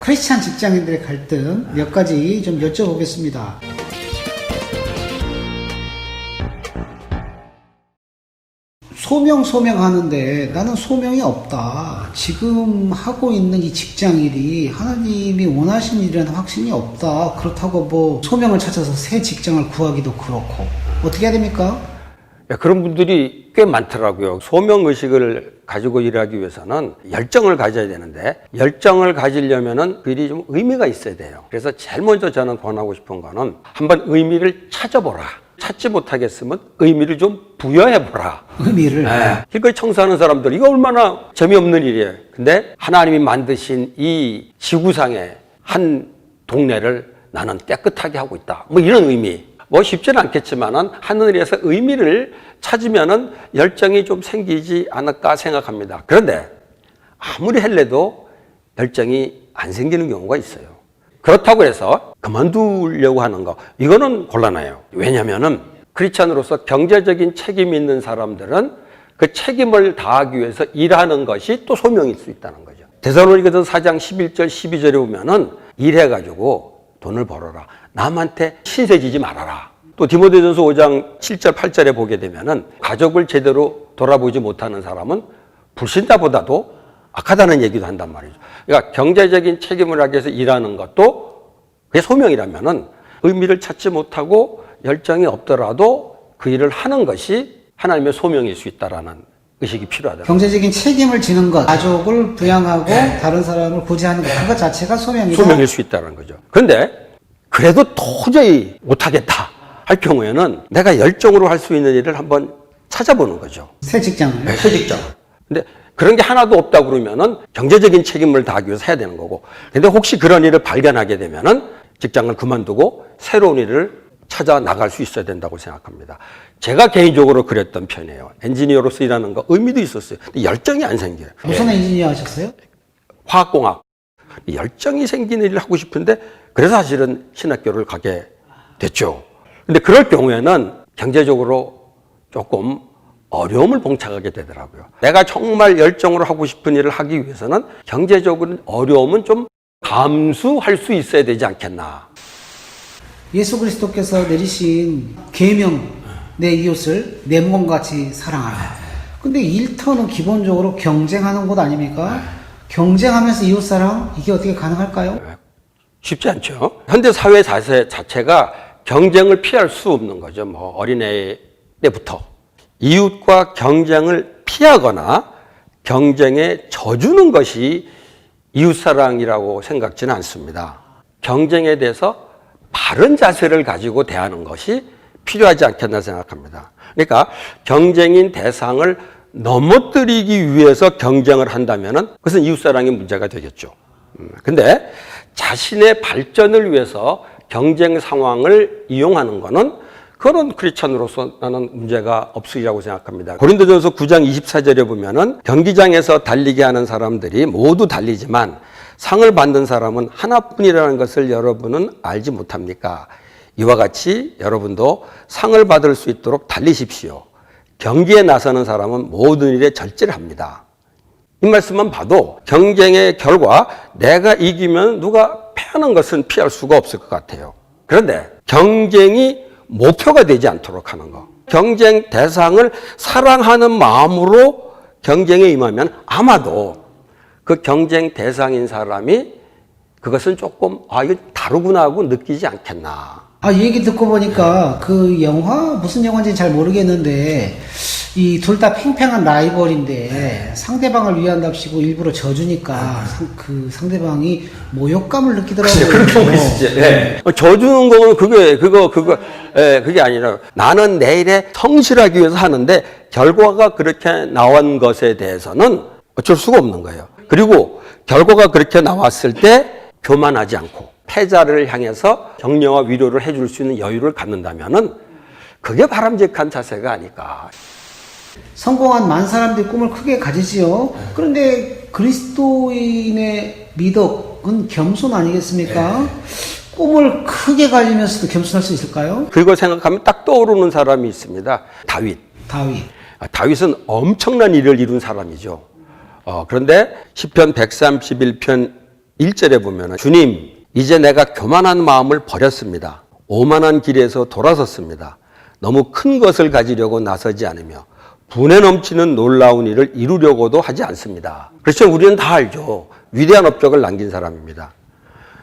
크리스찬 직장인들의 갈등 몇 가지 좀 여쭤보겠습니다. 소명하는데 나는 소명이 없다. 지금 하고 있는 이 직장 일이 하나님이 원하신 일이라는 확신이 없다. 그렇다고 뭐 소명을 찾아서 새 직장을 구하기도 그렇고 어떻게 해야 됩니까? 그런 분들이 꽤 많더라고요. 소명의식을 가지고 일하기 위해서는 열정을 가져야 되는데 열정을 가지려면은 그 일이 좀 의미가 있어야 돼요. 그래서 제일 먼저 저는 권하고 싶은 거는 한번 의미를 찾아보라. 찾지 못하겠으면 의미를 좀 부여해보라. 의미를? 네. 길거리 청소하는 사람들 이거 얼마나 재미없는 일이에요. 근데 하나님이 만드신 이 지구상의 한 동네를 나는 깨끗하게 하고 있다. 뭐 이런 의미. 뭐 쉽지는 않겠지만은 하늘에서 의미를 찾으면은 열정이 좀 생기지 않을까 생각합니다. 그런데 아무리 할래도 열정이 안 생기는 경우가 있어요. 그렇다고 해서 그만두려고 하는 거 이거는 곤란해요. 왜냐면은 크리스찬으로서 경제적인 책임이 있는 사람들은 그 책임을 다하기 위해서 일하는 것이 또 소명일 수 있다는 거죠. 데살로니가서 4장 11절 12절에 보면은 일해가지고 돈을 벌어라. 남한테 신세지지 말아라. 또 디모데전서 5장 7절 8절에 보게 되면은 가족을 제대로 돌아보지 못하는 사람은 불신자보다도 악하다는 얘기도 한단 말이죠. 그러니까 경제적인 책임을 하기 위해서 일하는 것도 그게 소명이라면은 의미를 찾지 못하고 열정이 없더라도 그 일을 하는 것이 하나님의 소명일 수 있다라는 의식이 필요하다. 경제적인 책임을 지는 것, 가족을 부양하고 다른 사람을 구제하는 것, 그것 자체가 소명이다. 소명일 수 있다는 거죠. 그런데 그래도 도저히 못하겠다 할 경우에는 내가 열정으로 할 수 있는 일을 한번 찾아보는 거죠. 새 직장을. 새 직장. 근데 그런 게 하나도 없다 그러면은 경제적인 책임을 다하기 위해서 해야 되는 거고. 근데 혹시 그런 일을 발견하게 되면은 직장을 그만두고 새로운 일을 찾아 나갈 수 있어야 된다고 생각합니다. 제가 개인적으로 그랬던 편이에요. 엔지니어로서 일하는 거 의미도 있었어요. 근데 열정이 안 생겨요. 무슨 엔지니어 하셨어요? 화학공학. 열정이 생기는 일을 하고 싶은데 그래서 사실은 신학교를 가게 됐죠. 근데 그럴 경우에는 경제적으로 조금 어려움을 봉착하게 되더라고요. 내가 정말 열정으로 하고 싶은 일을 하기 위해서는 경제적인 어려움은 좀 감수할 수 있어야 되지 않겠나. 예수 그리스도께서 내리신 계명, 내 이웃을 내 몸과 같이 사랑하라. 근데 일터는 기본적으로 경쟁하는 곳 아닙니까? 경쟁하면서 이웃사랑, 이게 어떻게 가능할까요? 쉽지 않죠. 현대 사회 자세 자체가 경쟁을 피할 수 없는 거죠. 뭐 어린애 때부터 이웃과 경쟁을 피하거나 경쟁에 져주는 것이 이웃사랑이라고 생각지는 않습니다. 경쟁에 대해서 바른 자세를 가지고 대하는 것이 필요하지 않겠나 생각합니다. 그러니까 경쟁인 대상을 넘어뜨리기 위해서 경쟁을 한다면은 그것은 이웃사랑의 문제가 되겠죠. 근데 자신의 발전을 위해서 경쟁 상황을 이용하는 것은 그런 크리스찬으로서 나는 문제가 없으리라고 생각합니다. 고린도전서 9장 24절에 보면은 경기장에서 달리게 하는 사람들이 모두 달리지만 상을 받는 사람은 하나뿐이라는 것을 여러분은 알지 못합니까? 이와 같이 여러분도 상을 받을 수 있도록 달리십시오. 경기에 나서는 사람은 모든 일에 절제를 합니다. 이 말씀만 봐도 경쟁의 결과 내가 이기면 누가 패하는 것은 피할 수가 없을 것 같아요. 그런데 경쟁이 목표가 되지 않도록 하는 거. 경쟁 대상을 사랑하는 마음으로 경쟁에 임하면 아마도 그 경쟁 대상인 사람이 그것은 조금 이거 다르구나 하고 느끼지 않겠나. 이 얘기 듣고 보니까 그 영화, 무슨 영화인지 잘 모르겠는데 이 둘 다 팽팽한 라이벌인데 상대방을 위한답시고 일부러 져주니까 그 상대방이 모욕감을 느끼더라고요. 그런 경우가 있지. 네. 져주는 거는 그게 아니라 나는 내 일에 성실하기 위해서 하는데 결과가 그렇게 나온 것에 대해서는 어쩔 수가 없는 거예요. 그리고 결과가 그렇게 나왔을 때 교만하지 않고 패자를 향해서 격려와 위로를 해줄 수 있는 여유를 갖는다면은 그게 바람직한 자세가 아닐까. 성공한 많은 사람들이 꿈을 크게 가지지요. 그런데 그리스도인의 미덕은 겸손 아니겠습니까? 꿈을 크게 가지면서도 겸손할 수 있을까요? 그걸 생각하면 딱 떠오르는 사람이 있습니다. 다윗. 다윗은 엄청난 일을 이룬 사람이죠. 그런데 시편 131편 1절에 보면 주님 이제 내가 교만한 마음을 버렸습니다. 오만한 길에서 돌아섰습니다. 너무 큰 것을 가지려고 나서지 않으며 분에 넘치는 놀라운 일을 이루려고도 하지 않습니다. 그렇죠. 우리는 다 알죠. 위대한 업적을 남긴 사람입니다.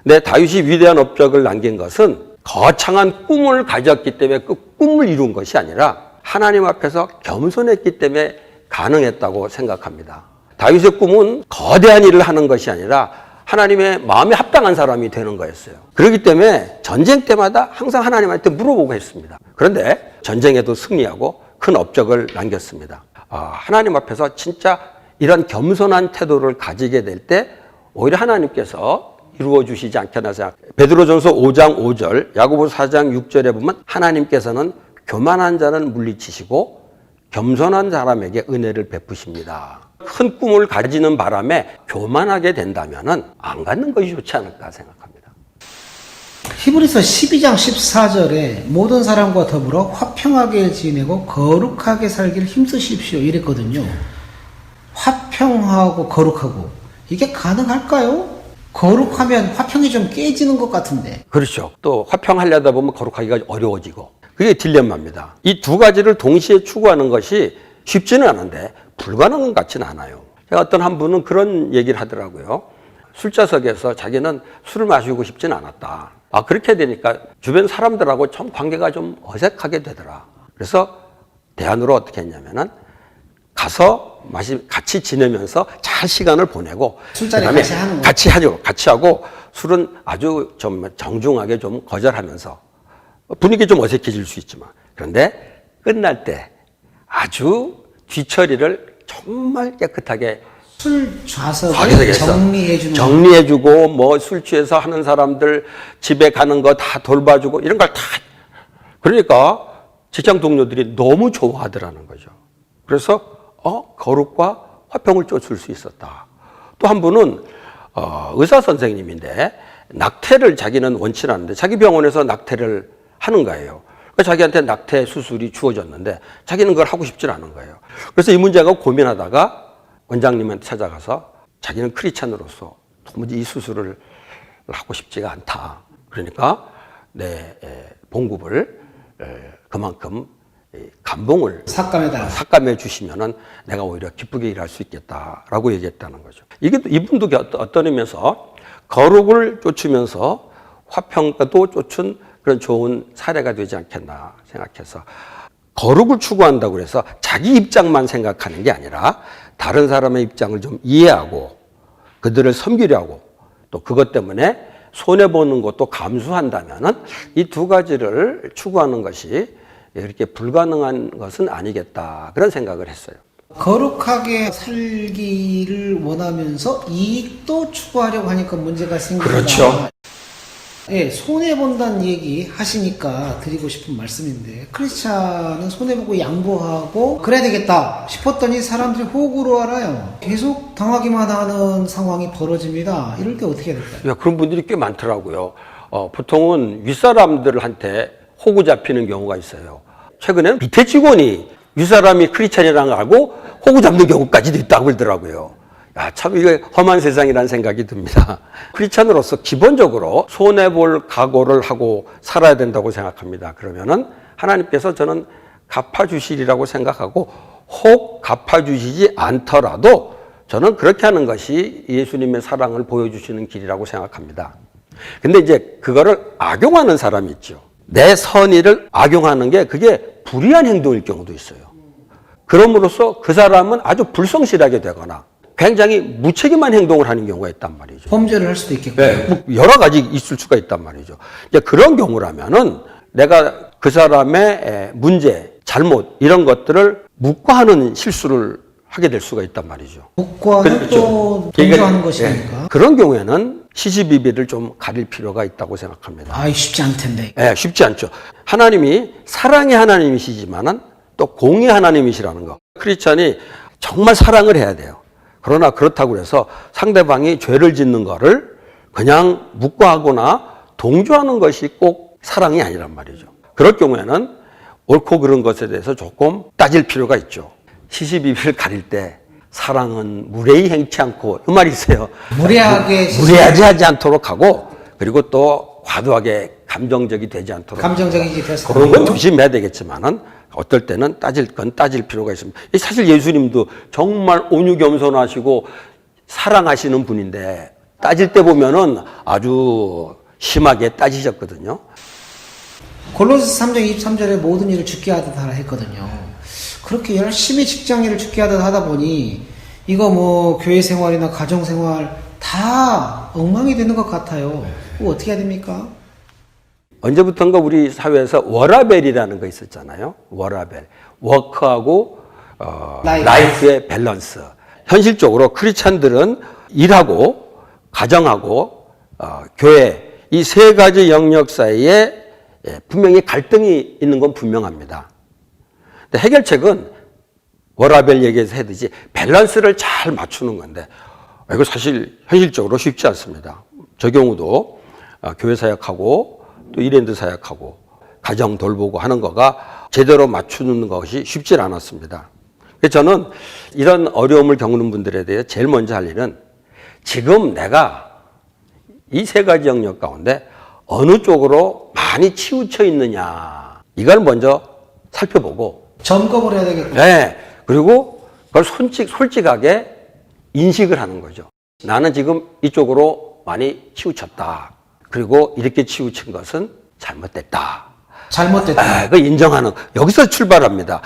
근데 다윗이 위대한 업적을 남긴 것은 거창한 꿈을 가졌기 때문에 그 꿈을 이룬 것이 아니라 하나님 앞에서 겸손했기 때문에 가능했다고 생각합니다. 다윗의 꿈은 거대한 일을 하는 것이 아니라 하나님의 마음에 합당한 사람이 되는 거였어요. 그렇기 때문에 전쟁 때마다 항상 하나님한테 물어보고 했습니다. 그런데 전쟁에도 승리하고 큰 업적을 남겼습니다. 하나님 앞에서 진짜 이런 겸손한 태도를 가지게 될 때 오히려 하나님께서 이루어 주시지 않겠나 생각해요. 베드로전서 5장 5절, 야고보서 4장 6절에 보면 하나님께서는 교만한 자는 물리치시고 겸손한 사람에게 은혜를 베푸십니다. 큰 꿈을 가지는 바람에 교만하게 된다면 안 갖는 것이 좋지 않을까 생각합니다. 히브리서 12장 14절에 모든 사람과 더불어 화평하게 지내고 거룩하게 살기를 힘쓰십시오 이랬거든요. 화평하고 거룩하고 이게 가능할까요? 거룩하면 화평이 좀 깨지는 것 같은데. 그렇죠. 또 화평하려다 보면 거룩하기가 어려워지고 그게 딜레마입니다. 이 두 가지를 동시에 추구하는 것이 쉽지는 않은데 불가능한 것 같지는 않아요. 제가 어떤 한 분은 그런 얘기를 하더라고요. 술자석에서 자기는 술을 마시고 싶지는 않았다. 그렇게 되니까 주변 사람들하고 좀 관계가 좀 어색하게 되더라. 그래서 대안으로 어떻게 했냐면은 가서 같이 지내면서 잘 시간을 보내고 술자리 그다음에 같이 하는 거. 같이 하고 술은 아주 좀 정중하게 좀 거절하면서 분위기 좀 어색해질 수 있지만 그런데 끝날 때 아주 뒤처리를 정말 깨끗하게 술 좌석을 정리해주고 뭐 술 취해서 하는 사람들 집에 가는 거 다 돌봐주고 이런 걸 다 그러니까 직장 동료들이 너무 좋아하더라는 거죠. 그래서 거룩과 화평을 쫓을 수 있었다. 또 한 분은 의사 선생님인데 낙태를 자기는 원치 않는데 자기 병원에서 낙태를 하는 거예요. 그러니까 자기한테 낙태 수술이 주어졌는데 자기는 그걸 하고 싶지 않은 거예요. 그래서 이 문제가 고민하다가 원장님한테 찾아가서 자기는 크리스찬으로서 도무지 이 수술을 하고 싶지가 않다. 그러니까 내 봉급을 그만큼 감봉을 삭감해 주시면은 내가 오히려 기쁘게 일할 수 있겠다라고 얘기했다는 거죠. 이분도 어떤 의미에서 거룩을 쫓으면서 화평도 쫓은 그런 좋은 사례가 되지 않겠나 생각해서 거룩을 추구한다고 해서 자기 입장만 생각하는 게 아니라 다른 사람의 입장을 좀 이해하고 그들을 섬기려 하고 또 그것 때문에 손해보는 것도 감수한다면은 이 두 가지를 추구하는 것이 이렇게 불가능한 것은 아니겠다 그런 생각을 했어요. 거룩하게 살기를 원하면서 이익도 추구하려고 하니까 문제가 생긴다. 그렇죠. 예, 손해본다는 얘기 하시니까 드리고 싶은 말씀인데 크리스찬은 손해보고 양보하고 그래야 되겠다 싶었더니 사람들이 호구로 알아요. 계속 당하기만 하는 상황이 벌어집니다. 이럴 때 어떻게 해야 될까요? 그런 분들이 꽤 많더라고요. 보통은 윗사람들한테 호구 잡히는 경우가 있어요. 최근에는 밑에 직원이 윗사람이 크리스찬이라는 걸 알고 호구 잡는 경우까지도 있다고 그러더라고요. 참 이게 험한 세상이라는 생각이 듭니다. 크리스찬으로서 기본적으로 손해볼 각오를 하고 살아야 된다고 생각합니다. 그러면은 하나님께서 저는 갚아주시리라고 생각하고 혹 갚아주시지 않더라도 저는 그렇게 하는 것이 예수님의 사랑을 보여주시는 길이라고 생각합니다. 근데 이제 그거를 악용하는 사람이 있죠. 내 선의를 악용하는 게 그게 불의한 행동일 경우도 있어요. 그럼으로써 그 사람은 아주 불성실하게 되거나 굉장히 무책임한 행동을 하는 경우가 있단 말이죠. 범죄를 할 수도 있겠고. 네, 여러 가지 있을 수가 있단 말이죠. 이제 그런 경우라면은 내가 그 사람의 문제, 잘못 이런 것들을 묵과하는 실수를 하게 될 수가 있단 말이죠. 묵과는 또 동조하는 것이니까. 그런 경우에는 시시비비를 좀 가릴 필요가 있다고 생각합니다. 쉽지 않을 텐데. 네, 쉽지 않죠. 하나님이 사랑의 하나님이시지만은 또 공의 하나님이시라는 거. 크리스찬이 정말 사랑을 해야 돼요. 그러나 그렇다고 해서 상대방이 죄를 짓는 거를 그냥 묵과하거나 동조하는 것이 꼭 사랑이 아니란 말이죠. 그럴 경우에는 옳고 그른 것에 대해서 조금 따질 필요가 있죠. 시시비비를 가릴 때 사랑은 무례히 행치 않고 이 말이 있어요. 무례하게 하지 않도록 하고 그리고 또 과도하게 감정적이 되지 않도록 감정적이게 됐을 그런 건 조심해야 되겠지만은 어떨 때는 따질 건 따질 필요가 있습니다. 사실 예수님도 정말 온유겸손하시고 사랑하시는 분인데 따질 때 보면은 아주 심하게 따지셨거든요. 골로새 3장 23절에 모든 일을 죽게 하듯 하라 했거든요. 그렇게 열심히 직장일을 죽게 하듯 하다 보니 이거 뭐 교회 생활이나 가정 생활 다 엉망이 되는 것 같아요. 그거 어떻게 해야 됩니까? 언제부턴가 우리 사회에서 워라벨이라는 거 있었잖아요. 워라벨. 워크하고 라이프의 밸런스. 현실적으로 크리스찬들은 일하고 가정하고 교회 이 세 가지 영역 사이에 분명히 갈등이 있는 건 분명합니다. 근데 해결책은 워라벨 얘기해서 해듯이 밸런스를 잘 맞추는 건데 이거 사실 현실적으로 쉽지 않습니다. 저 경우도 교회 사역하고 또 일랜드 사역하고 가정 돌보고 하는 거가 제대로 맞추는 것이 쉽지 않았습니다. 그래서 저는 이런 어려움을 겪는 분들에 대해 제일 먼저 할 일은 지금 내가 이 세 가지 영역 가운데 어느 쪽으로 많이 치우쳐 있느냐 이걸 먼저 살펴보고 점검을 해야 되겠군요. 네. 그리고 그걸 솔직하게 인식을 하는 거죠. 나는 지금 이쪽으로 많이 치우쳤다. 그리고 이렇게 치우친 것은 잘못됐다. 잘못됐다. 그 인정하는 여기서 출발합니다.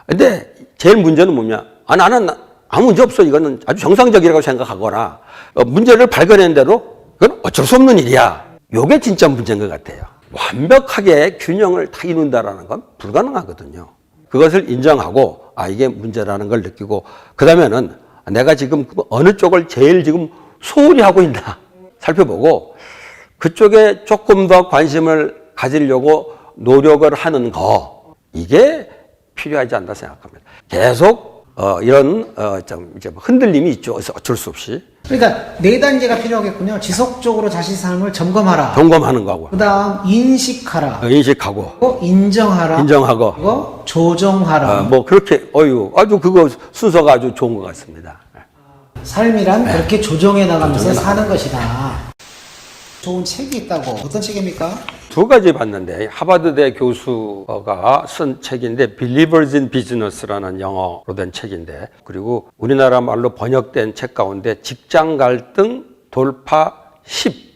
근데 제일 문제는 뭐냐? 나는 아무 문제 없어. 이거는 아주 정상적이라고 생각하거나 문제를 발견한 대로 그건 어쩔 수 없는 일이야. 이게 진짜 문제인 것 같아요. 완벽하게 균형을 다 이룬다라는 건 불가능하거든요. 그것을 인정하고 이게 문제라는 걸 느끼고 그다음에는 내가 지금 어느 쪽을 제일 지금 소홀히 하고 있나 살펴보고 그쪽에 조금 더 관심을 가지려고 노력을 하는 거 이게 필요하지 않나 생각합니다. 계속 이런 좀 이제 흔들림이 있죠. 어쩔 수 없이. 그러니까 네 단계가 필요하겠군요. 지속적으로 자신 삶을 점검하라. 점검하는 거고. 그다음 인식하라. 인식하고. 그리고 인정하라. 인정하고. 그리고 조정하라. 뭐 그렇게 아주 그거 순서가 아주 좋은 것 같습니다. 삶이란 그렇게 조정해 나가면서 사는 것이다. 좋은 책이 있다고. 어떤 책입니까? 두 가지 봤는데 하버드대 교수가 쓴 책인데 Believers in Business라는 영어로 된 책인데 그리고 우리나라 말로 번역된 책 가운데 직장 갈등 돌파 10